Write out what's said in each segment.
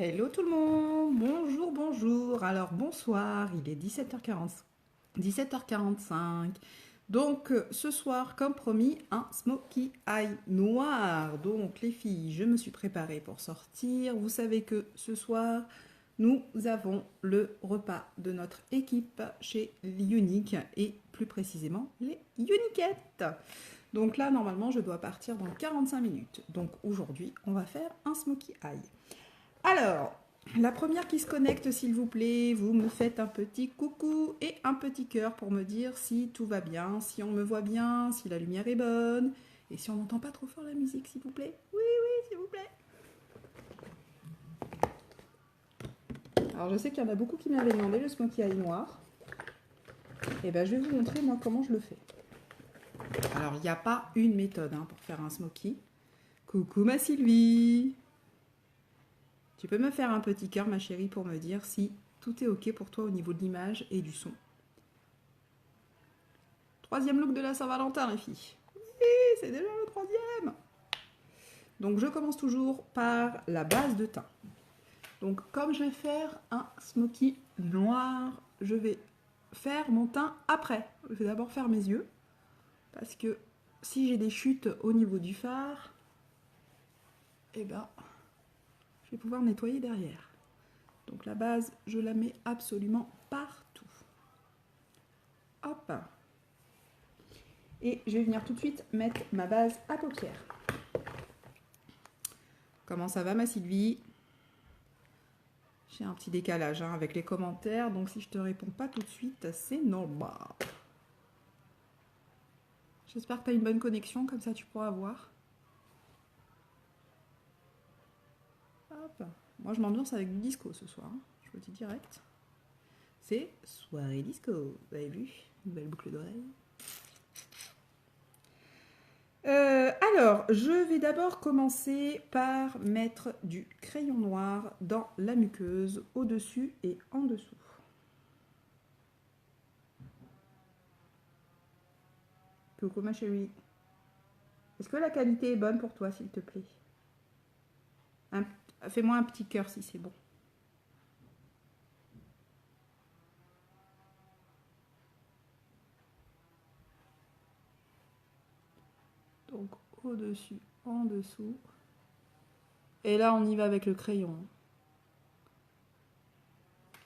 Hello tout le monde, bonjour, bonjour. Alors bonsoir, il est 17h40, 17h45. Donc ce soir, comme promis, un smokey eye noir. Donc les filles, je me suis préparée pour sortir. Vous savez que ce soir, nous avons le repas de notre équipe chez Unique et plus précisément les Uniquettes. Donc là, normalement, je dois partir dans 45 minutes. Donc aujourd'hui, on va faire un smokey eye. Alors, la première qui se connecte, s'il vous plaît, vous me faites un petit coucou et un petit cœur pour me dire si tout va bien, si on me voit bien, si la lumière est bonne et si on n'entend pas trop fort la musique, s'il vous plaît. Oui, oui, s'il vous plaît. Alors, je sais qu'il y en a beaucoup qui m'avaient demandé le smokey eye noir. Et bien, je vais vous montrer moi comment je le fais. Alors, il n'y a pas une méthode pour faire un smokey. Coucou ma Sylvie. Tu peux me faire un petit cœur, ma chérie, pour me dire si tout est OK pour toi au niveau de l'image et du son. Troisième look de la Saint-Valentin, les filles. Oui, c'est déjà le troisième. Donc, je commence toujours par la base de teint. Donc, comme je vais faire un smokey noir, je vais faire mon teint après. Je vais d'abord faire mes yeux. Parce que si j'ai des chutes au niveau du fard, eh ben, je vais pouvoir nettoyer derrière. Donc la base, je la mets absolument partout. Hop. Et je vais venir tout de suite mettre ma base à paupières. Comment ça va ma Sylvie? J'ai un petit décalage avec les commentaires, donc si je te réponds pas tout de suite, c'est normal. J'espère que tu as une bonne connexion, comme ça tu pourras voir. Hop. Moi je m'ambiance avec du disco ce soir, je vous le dis direct. C'est soirée disco, vous avez vu? Une belle boucle d'oreille. Alors, je vais d'abord commencer par mettre du crayon noir dans la muqueuse, au-dessus et en dessous. Coucou ma chérie. Est-ce que la qualité est bonne pour toi, s'il te plaît? Fais-moi un petit cœur si c'est bon. Donc, au-dessus, en dessous. Et là, on y va avec le crayon.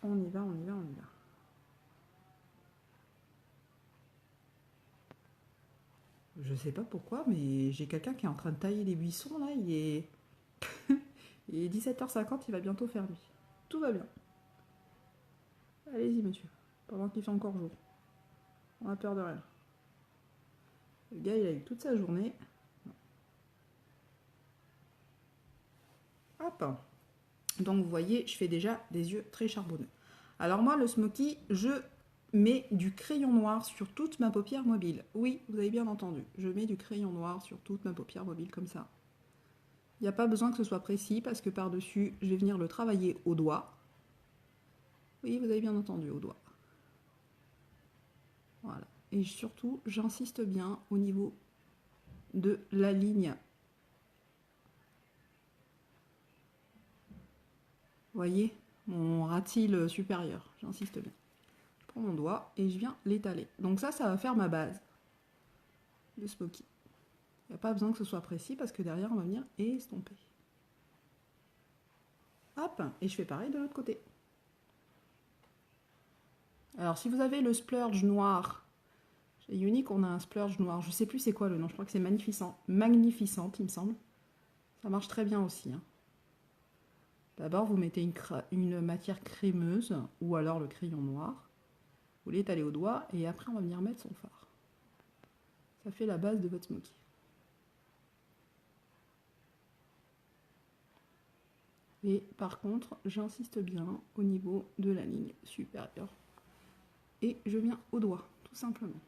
On y va, on y va, on y va. Je sais pas pourquoi, mais j'ai quelqu'un qui est en train de tailler les buissons, là. Il est 17h50, il va bientôt faire nuit. Tout va bien. Allez-y, monsieur. Pendant qu'il fait encore jour. On a peur de rien. Le gars, il a eu toute sa journée. Hop. Donc, vous voyez, je fais déjà des yeux très charbonneux. Alors moi, le smokey, je mets du crayon noir sur toute ma paupière mobile. Oui, vous avez bien entendu. Je mets du crayon noir sur toute ma paupière mobile comme ça. Il n'y a pas besoin que ce soit précis parce que par-dessus, je vais venir le travailler au doigt. Oui, vous avez bien entendu, au doigt. Voilà. Et surtout, j'insiste bien au niveau de la ligne. Vous voyez, mon ratil supérieur, j'insiste bien. Je prends mon doigt et je viens l'étaler. Donc ça va faire ma base de smokey. Il n'y a pas besoin que ce soit précis parce que derrière, on va venir estomper. Hop, et je fais pareil de l'autre côté. Alors, si vous avez le splurge noir, chez Unique, on a un splurge noir. Je ne sais plus c'est quoi le nom, je crois que c'est Magnificent. Magnificente, il me semble. Ça marche très bien aussi. D'abord, vous mettez une matière crémeuse ou alors le crayon noir. Vous l'étalez au doigt et après, on va venir mettre son fard. Ça fait la base de votre smokey. Et par contre, j'insiste bien au niveau de la ligne supérieure. Et je viens au doigt, tout simplement.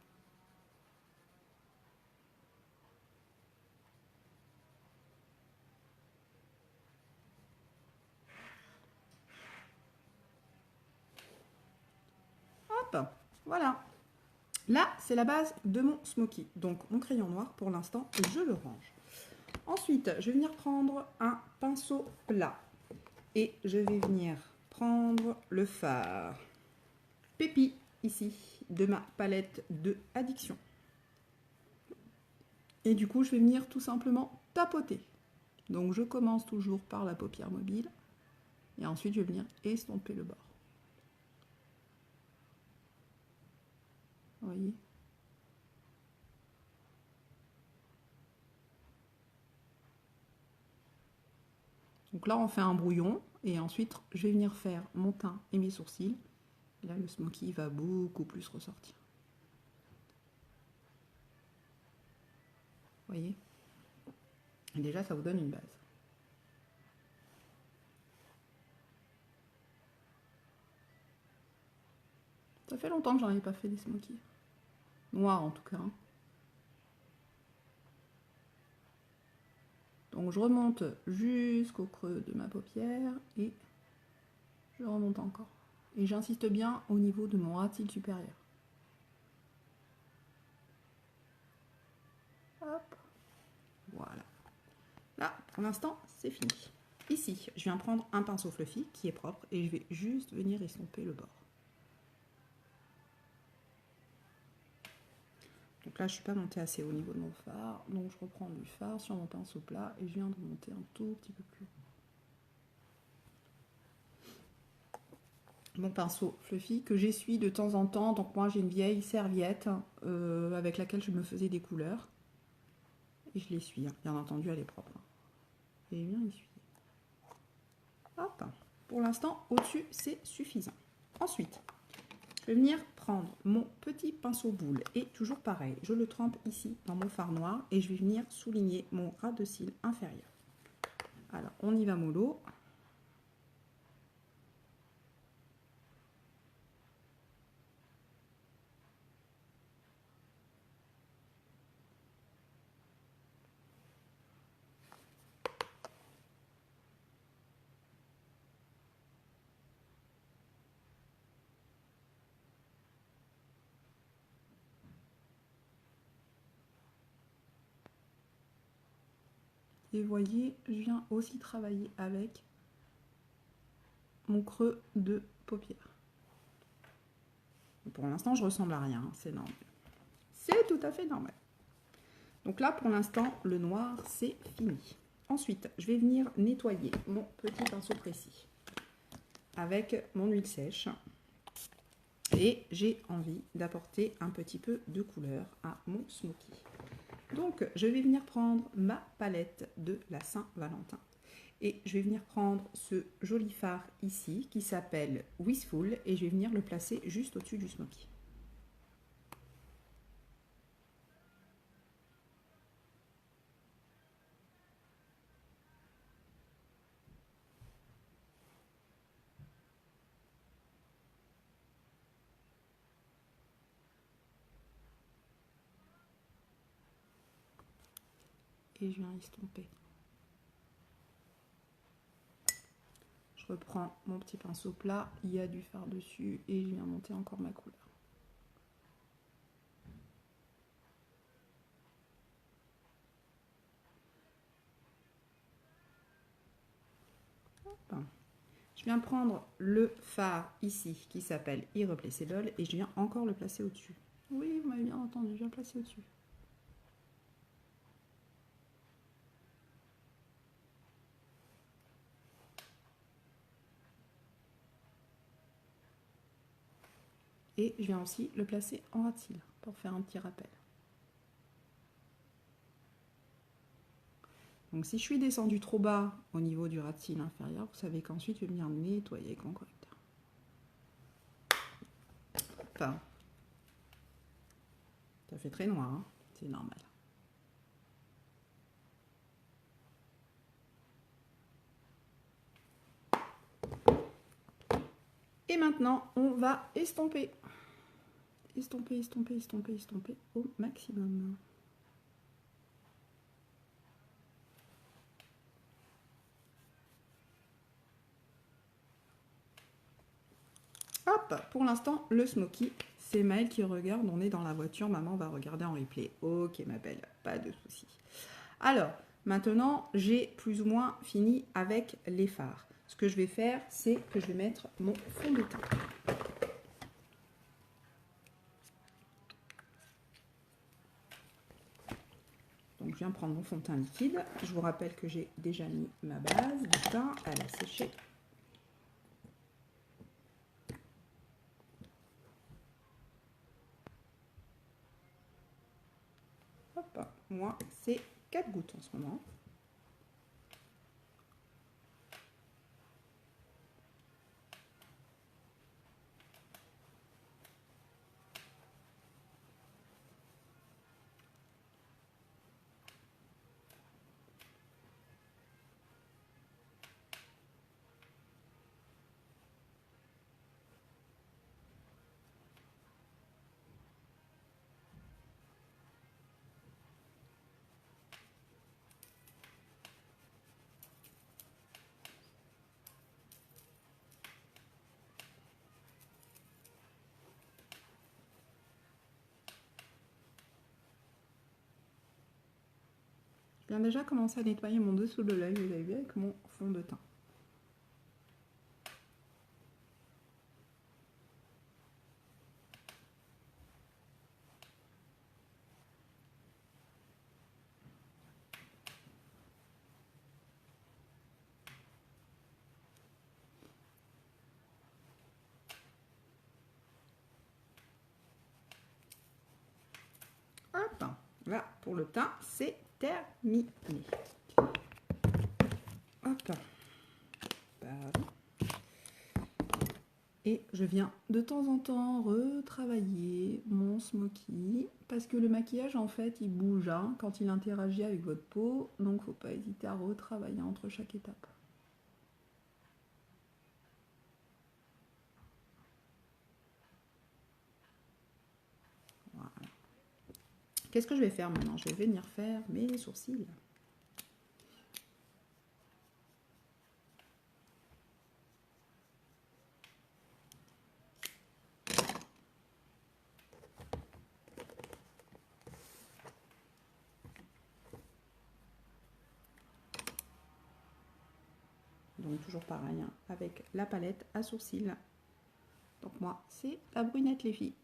Hop, voilà. Là, c'est la base de mon smokey. Donc, mon crayon noir, pour l'instant, je le range. Ensuite, je vais venir prendre un pinceau plat. Et je vais venir prendre le fard Pépi, ici, de ma palette de Addiction. Et du coup, je vais venir tout simplement tapoter. Donc, je commence toujours par la paupière mobile. Et ensuite, je vais venir estomper le bord. Vous voyez ? Donc là, on fait un brouillon. Et ensuite, je vais venir faire mon teint et mes sourcils. Et là, le smoky va beaucoup plus ressortir. Vous voyez ? Et déjà, ça vous donne une base. Ça fait longtemps que j'en ai pas fait des smokies. Noirs en tout cas. Donc je remonte jusqu'au creux de ma paupière et je remonte encore. Et j'insiste bien au niveau de mon ras de cils supérieur. Hop. Voilà. Là, pour l'instant, c'est fini. Ici, je viens prendre un pinceau fluffy qui est propre et je vais juste venir estomper le bord. Donc là, je ne suis pas montée assez haut au niveau de mon fard. Donc je reprends du fard sur mon pinceau plat et je viens de monter un tout petit peu plus haut. Mon pinceau fluffy que j'essuie de temps en temps. Donc moi, j'ai une vieille serviette avec laquelle je me faisais des couleurs. Et je l'essuie. Bien entendu, elle est propre. Et bien essuyer. Hop. Pour l'instant, au-dessus, c'est suffisant. Ensuite, je vais venir prendre mon petit pinceau boule et toujours pareil, je le trempe ici dans mon fard noir et je vais venir souligner mon ras de cils inférieur. Alors, on y va mollo. Et vous voyez, je viens aussi travailler avec mon creux de paupière. Pour l'instant, je ressemble à rien, c'est normal. C'est tout à fait normal. Donc là, pour l'instant, le noir, c'est fini. Ensuite, je vais venir nettoyer mon petit pinceau précis avec mon huile sèche. Et j'ai envie d'apporter un petit peu de couleur à mon smoky. Donc, je vais venir prendre ma palette de la Saint-Valentin. Et je vais venir prendre ce joli fard ici qui s'appelle Wistful et je vais venir le placer juste au-dessus du smoky. Et je viens estomper. Je reprends mon petit pinceau plat, il y a du fard dessus et je viens monter encore ma couleur. Hop. Je viens prendre le fard ici qui s'appelle Irreplaceable et je viens encore le placer au-dessus. Oui, vous m'avez bien entendu, je viens le placer au-dessus. Et je viens aussi le placer en ras de cils pour faire un petit rappel. Donc si je suis descendue trop bas au niveau du ras de cils inférieur, vous savez qu'ensuite je vais venir nettoyer avec mon correcteur. Enfin, ça fait très noir, hein, c'est normal. Et maintenant, on va estomper. Estomper, estomper, estomper, estomper au maximum. Hop, pour l'instant, le smoky, c'est Maëlle qui regarde. On est dans la voiture, maman va regarder en replay. Ok, ma belle, pas de souci. Alors, maintenant, j'ai plus ou moins fini avec les fards. ce que je vais faire, c'est que je vais mettre mon fond de teint. Donc je viens prendre mon fond de teint liquide. Je vous rappelle que j'ai déjà mis ma base de teint, elle a séché. Hop, moi c'est 4 gouttes en ce moment. Je viens déjà commencer à nettoyer mon dessous de l'œil, vous avez vu, avec mon fond de teint. Hop, là, pour le teint, c'est terminé. Hop. Et je viens de temps en temps retravailler mon smoky parce que le maquillage, en fait, il bouge hein, quand il interagit avec votre peau. Donc, faut pas hésiter à retravailler entre chaque étape. Voilà. Qu'est-ce que je vais faire maintenant? Je vais venir faire mes sourcils. Donc toujours pareil, hein, avec la palette à sourcils. Donc moi, c'est la brunette les filles.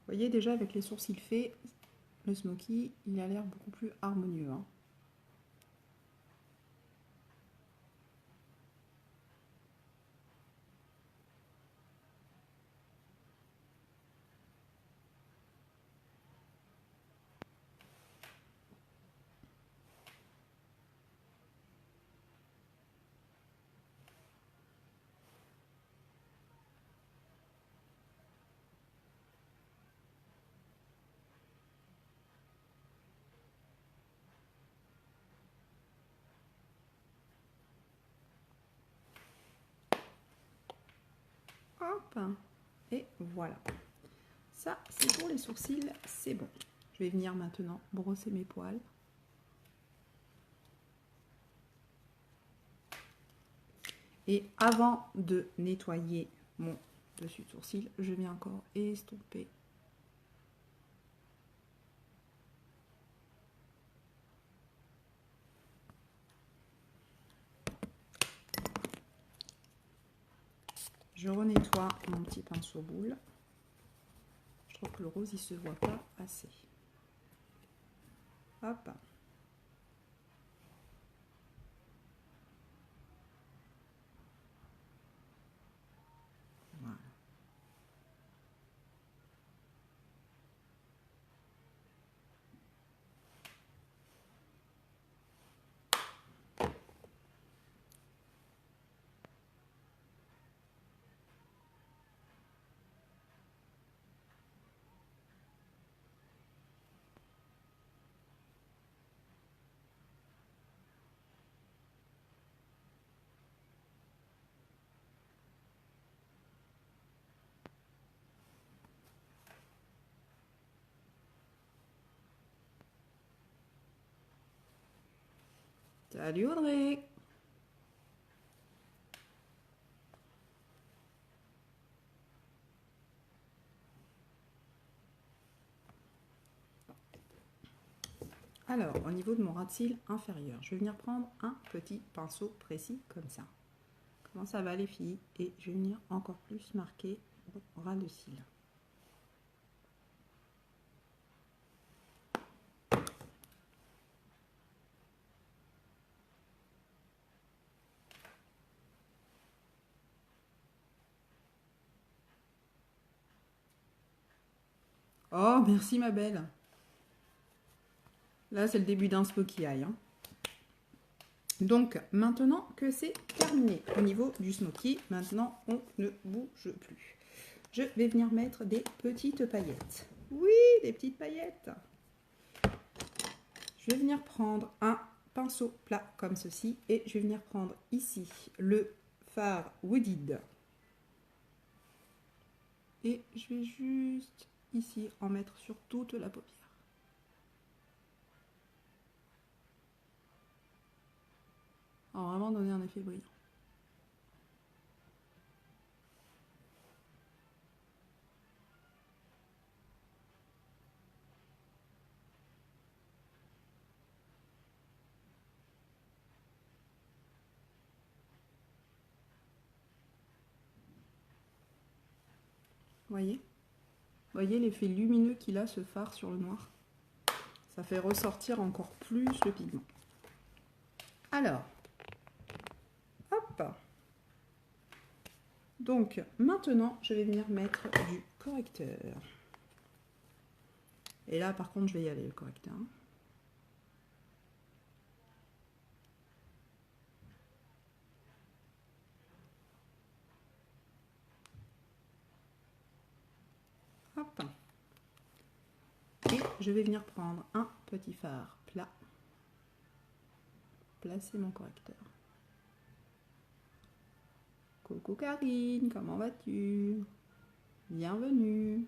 Vous voyez déjà avec les sourcils faits, le smoky, il a l'air beaucoup plus harmonieux. Hein. Hop, et voilà. Ça, c'est pour les sourcils, c'est bon. Je vais venir maintenant brosser mes poils. Et avant de nettoyer mon dessus de sourcil, je viens encore estomper. Je renettoie mon petit pinceau boule. Je trouve que le rose, il se voit pas assez. Hop. Voilà. Salut Audrey. Alors, au niveau de mon ras de cils inférieur, je vais venir prendre un petit pinceau précis comme ça. Comment ça va les filles? Et je vais venir encore plus marquer mon ras de cils. Oh, merci ma belle. Là, c'est le début d'un smokey eye. Hein. Donc, maintenant que c'est terminé au niveau du smokey, maintenant, on ne bouge plus. Je vais venir mettre des petites paillettes. Oui, des petites paillettes. Je vais venir prendre un pinceau plat comme ceci et je vais venir prendre ici le fard Wooded. Et je vais juste ici en mettre sur toute la paupière. Alors vraiment donner un effet brillant. Voyez l'effet lumineux qu'il a ce fard sur le noir. Ça fait ressortir encore plus le pigment. Alors, hop. Donc maintenant, je vais venir mettre du correcteur. Et là, par contre, je vais y aller le correcteur. Hop. Et je vais venir prendre un petit fard plat. Placer mon correcteur. Coucou Karine, comment vas-tu? Bienvenue.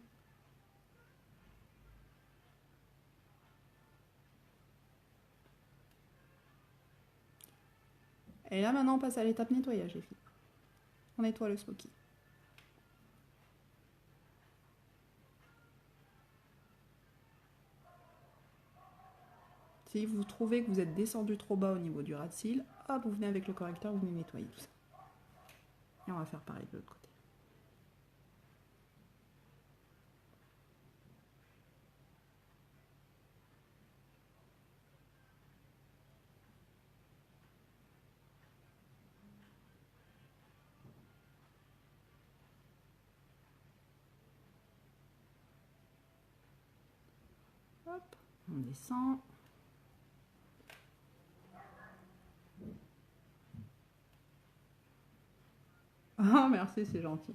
Et là maintenant on passe à l'étape nettoyage les filles. On nettoie le smokey. Si vous trouvez que vous êtes descendu trop bas au niveau du ras de cils, hop, vous venez avec le correcteur, vous venez nettoyer tout ça. Et on va faire pareil de l'autre côté. Hop, on descend. Oh merci, c'est gentil.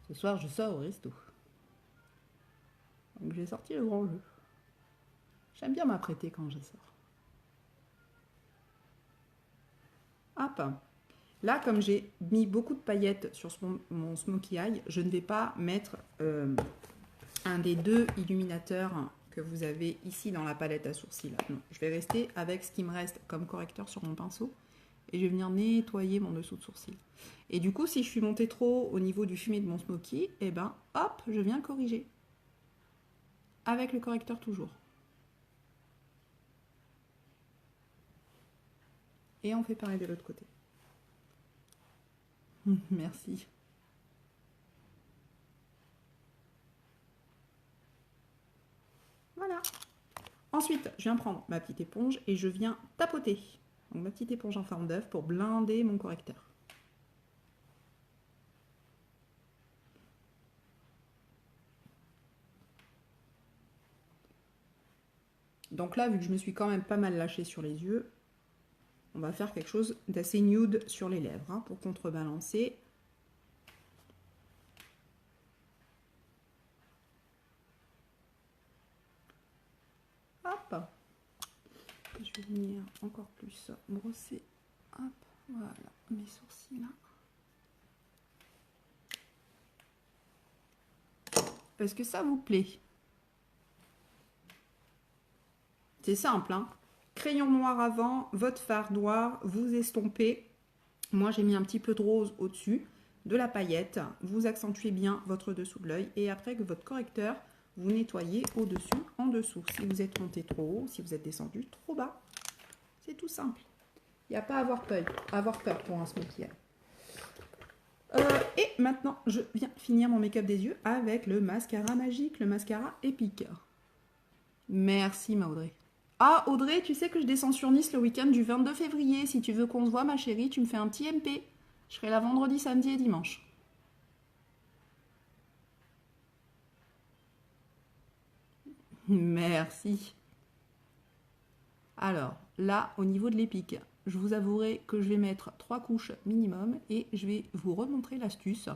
Ce soir je sors au resto. Donc j'ai sorti le grand jeu. J'aime bien m'apprêter quand je sors. Hop. Là, comme j'ai mis beaucoup de paillettes sur mon smokey eye, je ne vais pas mettre un des deux illuminateurs que vous avez ici dans la palette à sourcils. Non, je vais rester avec ce qui me reste comme correcteur sur mon pinceau et je vais venir nettoyer mon dessous de sourcil. Et du coup, si je suis montée trop au niveau du fumé de mon smokey, et ben hop, je viens corriger. Avec le correcteur toujours. Et on fait pareil de l'autre côté. Merci. Voilà. Ensuite, je viens prendre ma petite éponge et je viens tapoter. Donc ma petite éponge en forme d'œuf pour blinder mon correcteur. Donc là, vu que je me suis quand même pas mal lâchée sur les yeux, on va faire quelque chose d'assez nude sur les lèvres hein, pour contrebalancer. Hop. Je vais venir encore plus brosser. Hop, voilà, mes sourcils là. Est-ce que ça vous plaît? C'est simple, hein? Crayon noir avant, votre fard noir, vous estompez. Moi, j'ai mis un petit peu de rose au-dessus, de la paillette. Vous accentuez bien votre dessous de l'œil. Et après que votre correcteur, vous nettoyez au-dessus, en dessous. Si vous êtes monté trop haut, si vous êtes descendu trop bas. C'est tout simple. Il n'y a pas à avoir peur pour un smokey eye. Et maintenant, je viens finir mon make-up des yeux avec le mascara magique, le mascara Epic. Merci, ma Audrey. Ah, Audrey, tu sais que je descends sur Nice le week-end du 22 février. Si tu veux qu'on se voit, ma chérie, tu me fais un petit MP. Je serai là vendredi, samedi et dimanche. Merci. Alors, là, au niveau de l'Epic, je vous avouerai que je vais mettre 3 couches minimum et je vais vous remontrer l'astuce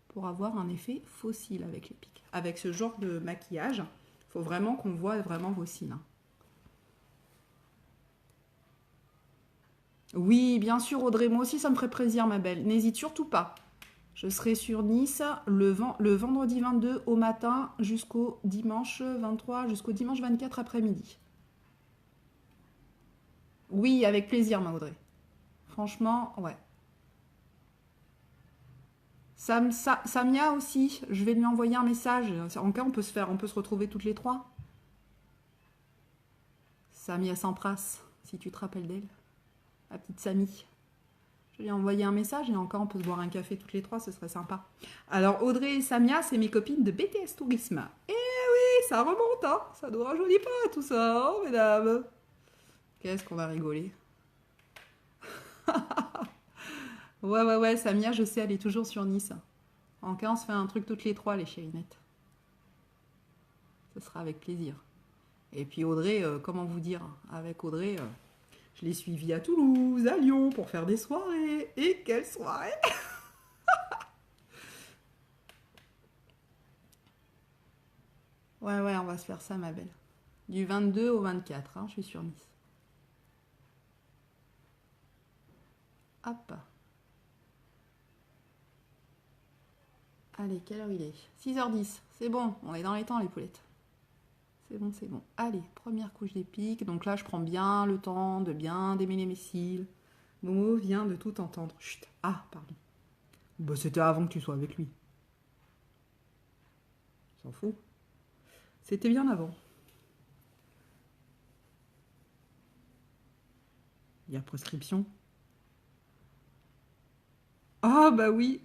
pour avoir un effet faux cils avec l'Epic. Avec ce genre de maquillage, il faut vraiment qu'on voit vraiment vos cils. Oui, bien sûr, Audrey, moi aussi, ça me ferait plaisir, ma belle. N'hésite surtout pas. Je serai sur Nice le vendredi 22 au matin jusqu'au dimanche 23, jusqu'au dimanche 24 après-midi. Oui, avec plaisir, ma Audrey. Franchement, ouais. Samia aussi, je vais lui envoyer un message. En cas, on peut se retrouver toutes les trois. Samia Sampras, si tu te rappelles d'elle. La petite Samy. Je lui ai envoyé un message et encore, on peut se boire un café toutes les trois, ce serait sympa. Alors, Audrey et Samia, c'est mes copines de BTS Tourisme. Eh oui, ça remonte, hein. Ça nous rajeunit pas, tout ça, hein, mesdames. Qu'est-ce qu'on va rigoler. Ouais, Samia, je sais, elle est toujours sur Nice. En cas, on se fait un truc toutes les trois, les chérinettes. Ce sera avec plaisir. Et puis Audrey, comment vous dire, avec Audrey, je l'ai suivie à Toulouse, à Lyon, pour faire des soirées. Et quelle soirée! Ouais, on va se faire ça, ma belle. Du 22 au 24, hein, je suis sur Nice. Hop. Allez, quelle heure il est? 6h10. C'est bon, on est dans les temps, les poulettes. C'est bon, c'est bon. Allez, première couche d'Epic. Donc là, je prends bien le temps de bien démêler mes cils. Momo vient de tout entendre. Chut. Ah, pardon. Bah, c'était avant que tu sois avec lui. S'en fout. C'était bien avant. Il y a prescription. Ah bah oui,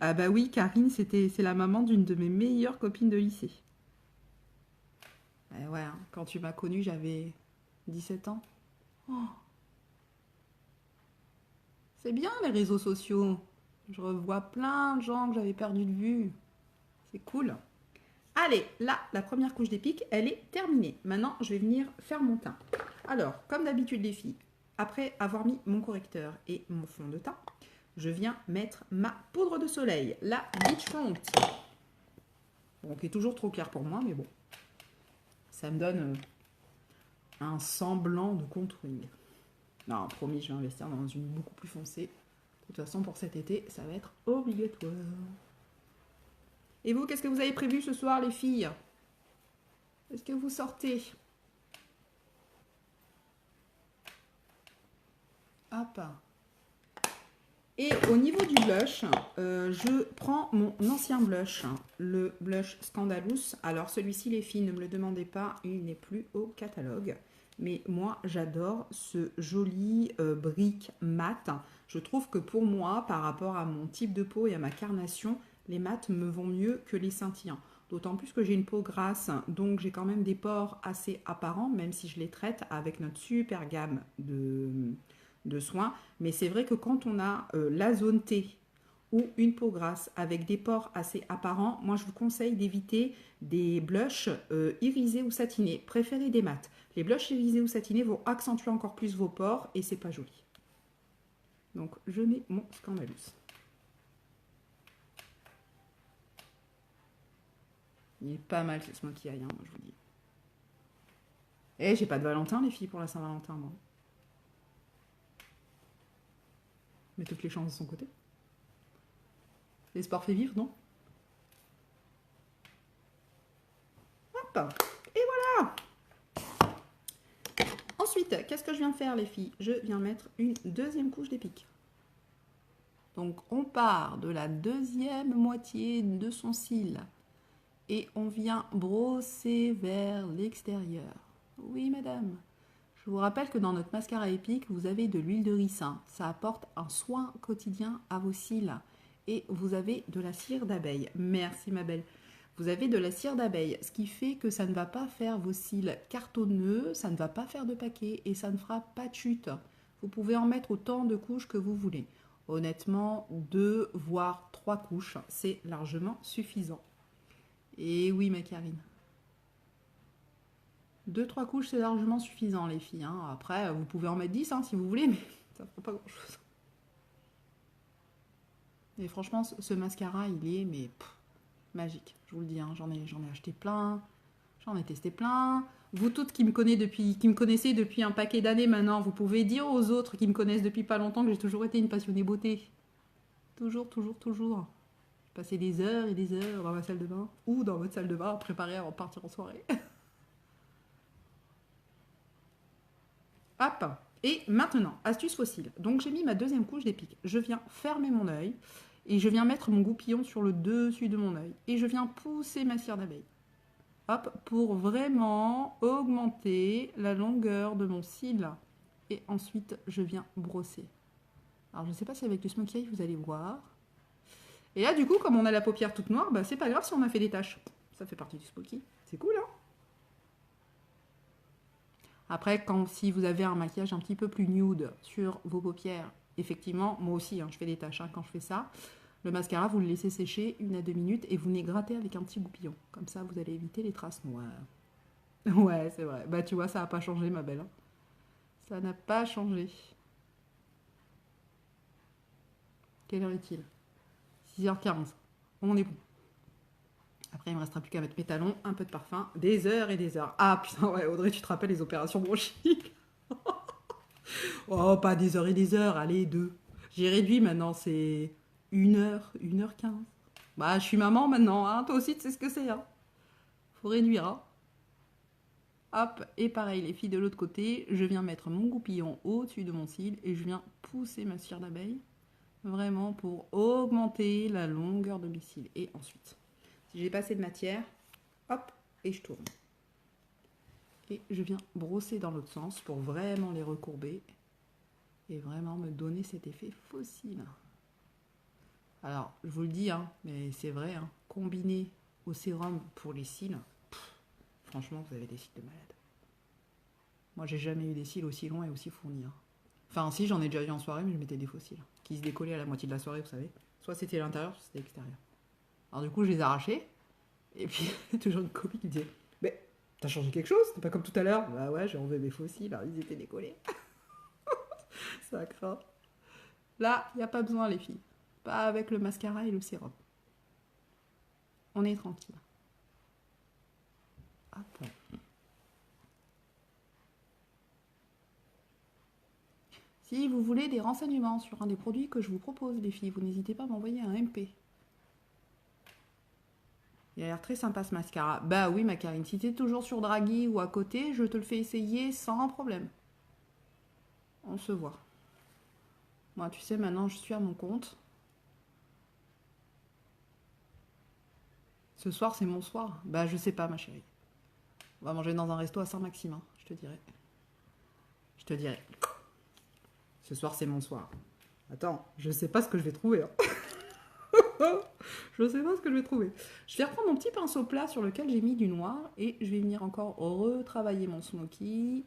Karine, c'est la maman d'une de mes meilleures copines de lycée. Ouais, hein, quand tu m'as connue, j'avais 17 ans. Oh, c'est bien les réseaux sociaux. Je revois plein de gens que j'avais perdu de vue. C'est cool. Allez, là, la première couche d'Epic, elle est terminée. Maintenant, je vais venir faire mon teint. Alors, comme d'habitude les filles, après avoir mis mon correcteur et mon fond de teint, je viens mettre ma poudre de soleil, la Beachfront. Bon, qui est toujours trop clair pour moi, mais bon. Ça me donne un semblant de contouring. Non, promis, je vais investir dans une beaucoup plus foncée. De toute façon, pour cet été, ça va être obligatoire. Et vous, qu'est-ce que vous avez prévu ce soir, les filles? Est-ce que vous sortez? Hop. Et au niveau du blush, je prends mon ancien blush, le blush Scandalous. Alors celui-ci, les filles, ne me le demandez pas, il n'est plus au catalogue. Mais moi, j'adore ce joli brick mat. Je trouve que pour moi, par rapport à mon type de peau et à ma carnation, les mats me vont mieux que les scintillants. D'autant plus que j'ai une peau grasse, donc j'ai quand même des pores assez apparents, même si je les traite avec notre super gamme de soins. Mais c'est vrai que quand on a la zone T ou une peau grasse avec des pores assez apparents, moi je vous conseille d'éviter des blushs irisés ou satinés. Préférez des mats. Les blushs irisés ou satinés vont accentuer encore plus vos pores et c'est pas joli. Donc je mets mon Scandalous. Il est pas mal ce smokey eye, hein, moi je vous dis. Et j'ai pas de Valentin les filles pour la Saint-Valentin, moi. Mais toutes les chances de son côté. L'espoir fait vivre, non? Hop. Et voilà. Ensuite, Ensuite, qu'est-ce que je viens faire, les filles? Je viens mettre une deuxième couche d'épique. Donc, on part de la deuxième moitié de son cil et on vient brosser vers l'extérieur. Oui, madame. Je vous rappelle que dans notre mascara épique, vous avez de l'huile de ricin. Ça apporte un soin quotidien à vos cils. Et vous avez de la cire d'abeille. Merci, ma belle. Vous avez de la cire d'abeille, ce qui fait que ça ne va pas faire vos cils cartonneux, ça ne va pas faire de paquets et ça ne fera pas de chute. Vous pouvez en mettre autant de couches que vous voulez. Honnêtement, 2 voire 3 couches, c'est largement suffisant. Et oui, ma Karine. 2-3 couches, c'est largement suffisant, les filles. Hein. Après, vous pouvez en mettre 10 si vous voulez, mais ça ne fera pas grand-chose. Et franchement, ce mascara, il est magique. Je vous le dis, hein, j'en ai acheté plein, j'en ai testé plein. Vous toutes qui me connaissez depuis un paquet d'années maintenant, vous pouvez dire aux autres qui me connaissent depuis pas longtemps que j'ai toujours été une passionnée beauté. Toujours. J'ai passé des heures et des heures dans ma salle de bain ou dans votre salle de bain à préparer avant de partir en soirée. Hop. Et maintenant, astuce fossile. Donc j'ai mis ma deuxième couche d'épique. Je viens fermer mon œil et je viens mettre mon goupillon sur le dessus de mon œil. Et je viens pousser ma cire d'abeille. Hop, pour vraiment augmenter la longueur de mon cil. Et ensuite, je viens brosser. Alors, je ne sais pas si avec le Smokey Eye, vous allez voir. Et là, du coup, comme on a la paupière toute noire, bah, c'est pas grave si on a fait des taches. Ça fait partie du Smokey. C'est cool, hein? Après, si vous avez un maquillage un petit peu plus nude sur vos paupières, effectivement, moi aussi, hein, je fais des taches quand je fais ça. Le mascara, vous le laissez sécher 1 à 2 minutes et vous venez gratter avec un petit goupillon. Comme ça, vous allez éviter les traces noires. Ouais, c'est vrai. Bah, tu vois, ça n'a pas changé, ma belle. Ça n'a pas changé. Quelle heure est-il? 6h15. On est bon. Après, il me restera plus qu'à mettre mes talons, un peu de parfum, des heures et des heures. Ah, putain, ouais, Audrey, tu te rappelles les opérations bronchiques? Oh, pas des heures et des heures, allez, 2. J'ai réduit maintenant, c'est 1h, 1h15. Bah, je suis maman maintenant, hein. Toi aussi, tu sais ce que c'est, hein. Faut réduire, hein. Hop, et pareil, les filles de l'autre côté, je viens mettre mon goupillon au-dessus de mon cil et je viens pousser ma cire d'abeille, vraiment pour augmenter la longueur de mes cils. Et ensuite, si j'ai pas assez de matière, hop, et je tourne. Et je viens brosser dans l'autre sens pour vraiment les recourber et vraiment me donner cet effet fossile. Alors, je vous le dis, hein, mais c'est vrai, hein, combiné au sérum pour les cils, franchement, vous avez des cils de malade. Moi, j'ai jamais eu des cils aussi longs et aussi fournis. Hein. Enfin, si, j'en ai déjà eu en soirée, mais je mettais des faux cils qui se décollaient à la moitié de la soirée, vous savez. Soit c'était à l'intérieur, soit c'était à l'extérieur. Alors du coup, je les ai arrachés. Et puis, toujours une copine qui me disait « Mais t'as changé quelque chose? C'était pas comme tout à l'heure ?» Bah ouais, j'ai enlevé mes faux cils, alors ils étaient décollés. Ça craint. Là, il n'y a pas besoin, les filles. Pas avec le mascara et le sérum. On est tranquille. Hop. Si vous voulez des renseignements sur un des produits que je vous propose, les filles, vous n'hésitez pas à m'envoyer un MP. Il a l'air très sympa ce mascara. Bah oui, ma Karine, si t'es toujours sur Draghi ou à côté, je te le fais essayer sans problème. On se voit. Moi, tu sais, maintenant, je suis à mon compte. Ce soir, c'est mon soir. Bah, je sais pas, ma chérie. On va manger dans un resto à Saint-Maximin, je te dirai. Je te dirai. Ce soir, c'est mon soir. Attends, je sais pas ce que je vais trouver. Hein. Je sais pas ce que je vais trouver. Je vais reprendre mon petit pinceau plat sur lequel j'ai mis du noir et je vais venir encore retravailler mon smoky.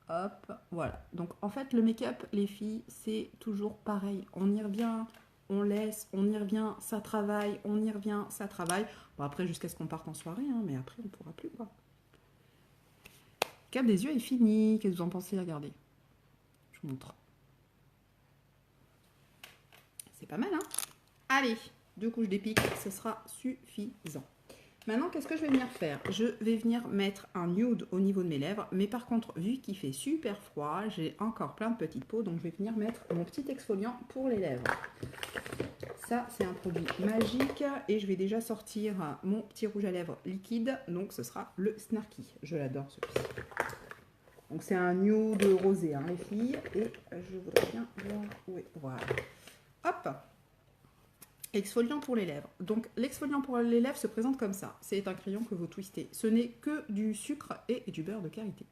Hop, voilà. Donc en fait, le make-up, les filles, c'est toujours pareil. On y revient, on laisse, on y revient, ça travaille, on y revient, ça travaille. Bon, après, jusqu'à ce qu'on parte en soirée, hein, mais après, on ne pourra plus, quoi. Le cap des yeux est fini. Qu'est-ce que vous en pensez? Regardez. Je vous montre. C'est pas mal, hein? Allez, 2 couches d'épique, ce sera suffisant. Maintenant, qu'est-ce que je vais venir faire? Je vais venir mettre un nude au niveau de mes lèvres. Mais par contre, vu qu'il fait super froid, j'ai encore plein de petites peaux. Donc, je vais venir mettre mon petit exfoliant pour les lèvres. Ça, c'est un produit magique. Et je vais déjà sortir mon petit rouge à lèvres liquide. Donc, ce sera le Snarky. Je l'adore, celui-ci. Donc c'est un nude rosé, hein, les filles. Et je voudrais bien voir où est. Voilà. Hop. Exfoliant pour les lèvres. Donc l'exfoliant pour les lèvres se présente comme ça. C'est un crayon que vous twistez. Ce n'est que du sucre et du beurre de karité.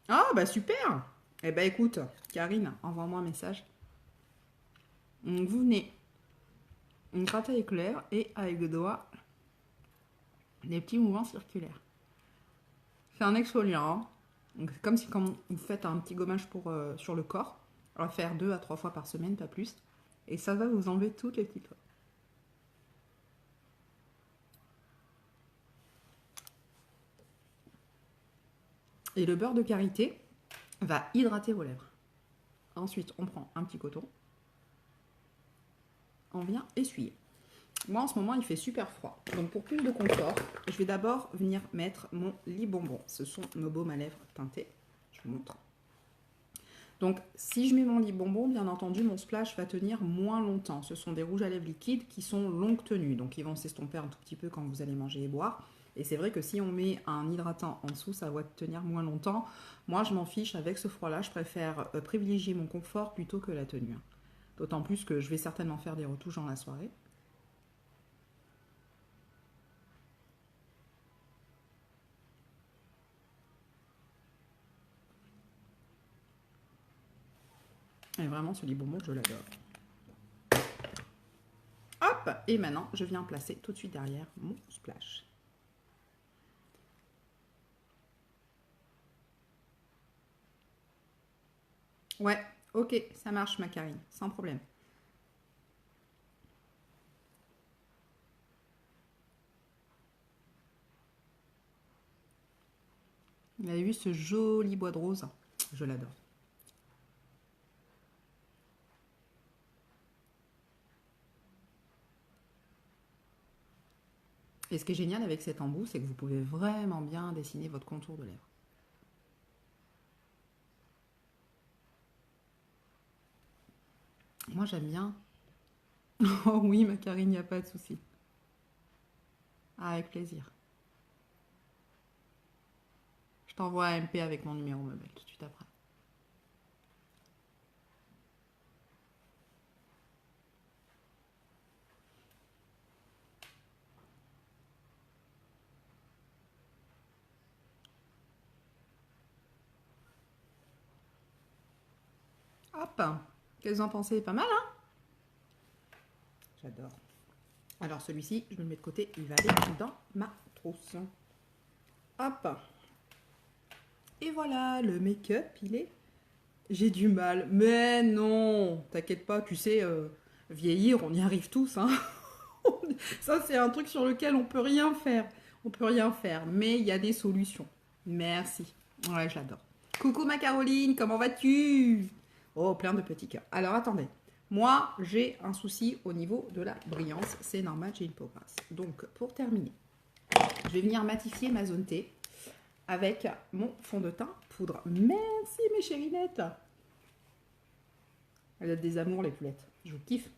Ah bah super. Eh ben écoute, Karine, envoie-moi un message. Donc, vous venez gratter avec l'air et avec le doigt des petits mouvements circulaires. C'est un exfoliant. Hein. Donc, c'est comme si quand vous faites un petit gommage pour, sur le corps. On va faire 2 à 3 fois par semaine, pas plus. Et ça va vous enlever toutes les petites. Et le beurre de karité va hydrater vos lèvres. Ensuite, on prend un petit coton. On vient essuyer. Moi, en ce moment, il fait super froid. Donc, pour plus de confort, je vais d'abord venir mettre mon lit bonbon. Ce sont nos baumes à lèvres teintés. Je vous montre. Donc, si je mets mon lit bonbon, bien entendu, mon splash va tenir moins longtemps. Ce sont des rouges à lèvres liquides qui sont longue tenue. Donc, ils vont s'estomper un tout petit peu quand vous allez manger et boire. Et c'est vrai que si on met un hydratant en dessous, ça va tenir moins longtemps. Moi, je m'en fiche. Avec ce froid-là, je préfère privilégier mon confort plutôt que la tenue. D'autant plus que je vais certainement faire des retouches dans la soirée. Et vraiment, ce lit bonbon, je l'adore. Hop! Et maintenant, je viens placer tout de suite derrière mon splash. Ouais, ok, ça marche, ma Karine, sans problème. Vous avez vu ce joli bois de rose? Je l'adore. Et ce qui est génial avec cet embout, c'est que vous pouvez vraiment bien dessiner votre contour de lèvres. Moi, j'aime bien. Oh oui, ma Karine, il n'y a pas de souci. Ah, avec plaisir. Je t'envoie un MP avec mon numéro mobile tout de suite après. Hop! Qu'est-ce que vous en pensez? Pas mal, hein? J'adore. Alors celui-ci, je me le mets de côté, il va aller dans ma trousse. Hop! Et voilà, le make-up, il est... J'ai du mal. Mais non! T'inquiète pas, tu sais, vieillir, on y arrive tous, hein. Ça, c'est un truc sur lequel on peut rien faire. On peut rien faire, mais il y a des solutions. Merci. Ouais, je l'adore. Coucou ma Caroline, comment vas-tu? Oh, plein de petits cœurs. Alors, attendez. Moi, j'ai un souci au niveau de la brillance. C'est normal, j'ai une peau grasse. Donc, pour terminer, je vais venir matifier ma zone T avec mon fond de teint poudre. Merci mes chérinettes. Elles êtes des amours, les poulettes. Je vous kiffe.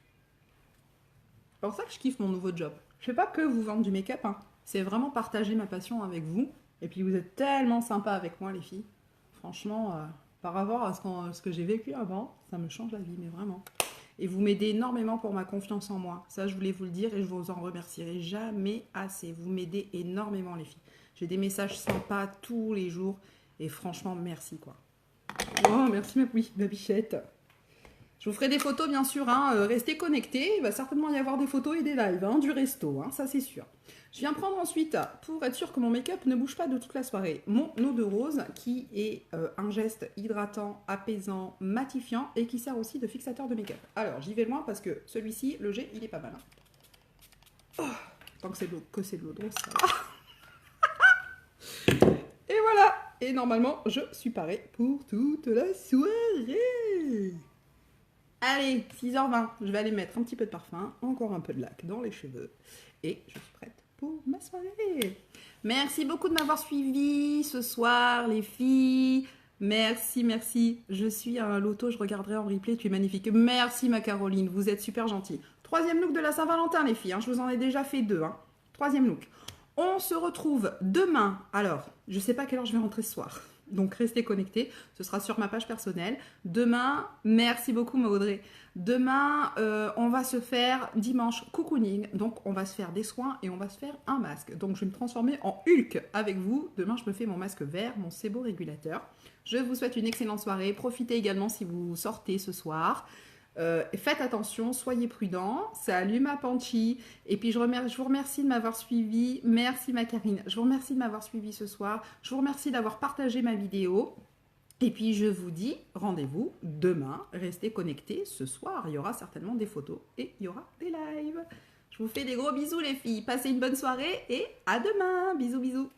C'est pour ça que je kiffe mon nouveau job. Je fais pas que vous vendre du make-up, hein. C'est vraiment partager ma passion avec vous. Et puis vous êtes tellement sympas avec moi, les filles. Franchement, par rapport à ce que j'ai vécu avant, ça me change la vie, mais vraiment. Et vous m'aidez énormément pour ma confiance en moi. Ça, je voulais vous le dire et je vous en remercierai jamais assez. Vous m'aidez énormément, les filles. J'ai des messages sympas tous les jours. Et franchement, merci, quoi. Oh, merci, ma bichette. Je vous ferai des photos, bien sûr. Hein. Restez connectés. Il va certainement y avoir des photos et des lives, hein, du resto. Hein, ça, c'est sûr. Je viens prendre ensuite, pour être sûr que mon make-up ne bouge pas de toute la soirée, mon eau de rose qui est un geste hydratant, apaisant, matifiant et qui sert aussi de fixateur de make-up. Alors, j'y vais loin parce que celui-ci, le jet, il est pas mal. Hein. Oh, tant que c'est de l'eau de rose, ça va. Et voilà. Et normalement, je suis parée pour toute la soirée. Allez, 6h20, je vais aller mettre un petit peu de parfum, encore un peu de lac dans les cheveux. Et je suis prête pour ma soirée. Merci beaucoup de m'avoir suivi ce soir, les filles. Merci, merci. Je suis à un loto, je regarderai en replay, tu es magnifique. Merci, ma Caroline, vous êtes super gentille. Troisième look de la Saint-Valentin, les filles. Hein. Je vous en ai déjà fait 2. Hein. Troisième look. On se retrouve demain. Alors, je ne sais pas à quelle heure je vais rentrer ce soir. Donc, restez connectés. Ce sera sur ma page personnelle. Demain, merci beaucoup, Maudrey. Demain, on va se faire dimanche cocooning. Donc, on va se faire des soins et on va se faire un masque. Donc, je vais me transformer en Hulk avec vous. Demain, je me fais mon masque vert, mon séborégulateur. Je vous souhaite une excellente soirée. Profitez également si vous sortez ce soir. Faites attention, soyez prudents. Salut ma Panchi. Et puis je vous remercie de m'avoir suivi. Merci ma Karine. Je vous remercie de m'avoir suivi ce soir. Je vous remercie d'avoir partagé ma vidéo. Et puis je vous dis rendez-vous demain. Restez connectés. Ce soir, il y aura certainement des photos et il y aura des lives. Je vous fais des gros bisous les filles. Passez une bonne soirée et à demain. Bisous bisous.